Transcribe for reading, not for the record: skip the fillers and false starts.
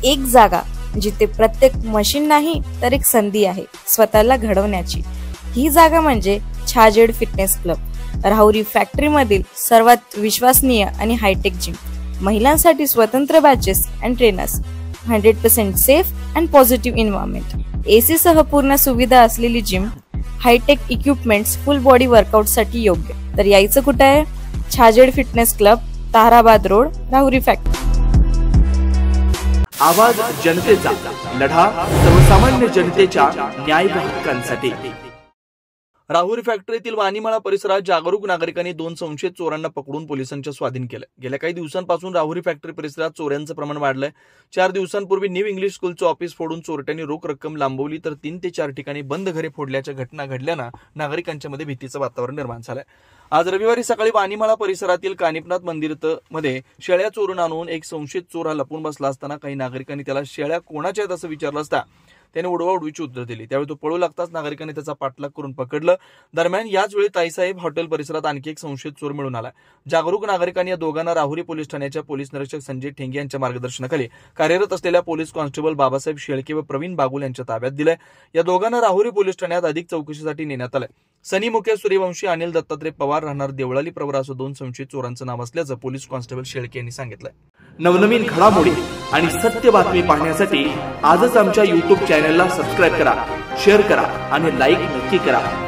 एक जागा जिथे प्रत्येक मशीन नाही तर एक संधी आहे स्वतःला घडवण्याची। ही जागा म्हणजे Chhajed fitness club, Rahuri factory मधील सर्वात विश्वसनीय आणि हायटेक जिम। महिलांसाठी स्वतंत्र batches and trainers, 100% safe and positive environment, AC सह पूर्ण सुविधा असलेली gym, high tech equipments, full body workout साठी योग्य। तर यायचं कुठे आहे? Chhajed fitness club, Tarabad road, Rahuri factory. आवाज जनतेचा, लढा सर्वसामान्य जनतेच्या न्याय व हक्कांसाठी। राहुरी फॅक्टरीतील वाणीमाळा परिसरात जागरूक नागरिकांनी 2 संशयित चोरांना पकडून पोलिसांच्या स्वाधीन केलं। गेल्या काही दिवसांपासून राहुरी फॅक्टरी परिसरात चोऱ्यांचं प्रमाण वाढलंय। 4 दिवसांपूर्वी न्यू इंग्लिश स्कूलचं ऑफिस फोडून चोरट्यांनी रोख रक्कम लांबवली, तर 3 ते 4 ठिकाणी बंद घरे फोडल्याच्या घटना घडल्यानं नागरिकांच्या मध्ये भीतीचं वातावरण निर्माण झालंय। आज रविवारी सकाळी वाणीमाळा परिसरातील कानिपनाथ मंदिर मध्ये शेळ्या चोरून आणून एक संशयित चोर हा लपून बसला असताना काही नागरिकांनी त्याला शेळ्या कोणाच्या आहेत असं विचारलं असता त्याने उडवाउडवीची उत्तर दिली। त्यावेळी तो पळू लागताच नागरिकांनी त्याचा पाठलाग करून पकडलं। दरम्यान याच वेळी ताईसाहेब हॉटेल परिसरात आणखी एक संशयित चोर मिळून आला। जागरूक नागरिकांनी या दोघांना राहुरी पोलीस ठाण्याच्या पोलीस निरीक्षक संजय ठेंगे यांच्या मार्गदर्शनाखाली कार्यरत असलेल्या पोलीस कॉन्स्टेबल बाबासाहेब शेळके व प्रवीण बागुल यांच्या ताब्यात दिलंय। या दोघांना राहुरी पोलीस ठाण्यात अधिक चौकशीसाठी नेण्यात आलंय। सनी मुकेश सूर्यवंशी, अनिल दत्तात्रय पवार, राहणार देवळाली प्रवरा असं 2 संशयित चोरांचं नाव असल्याचं पोलीस कॉन्स्टेबल शेळके यांनी सांगितलंय। नवनवीन घडामोडी आणि सत्य बातमी पाहण्यासाठी आजच आमच्या YouTube चॅनलला सबस्क्राइब करा, शेअर करा आणि लाईक नक्की करा।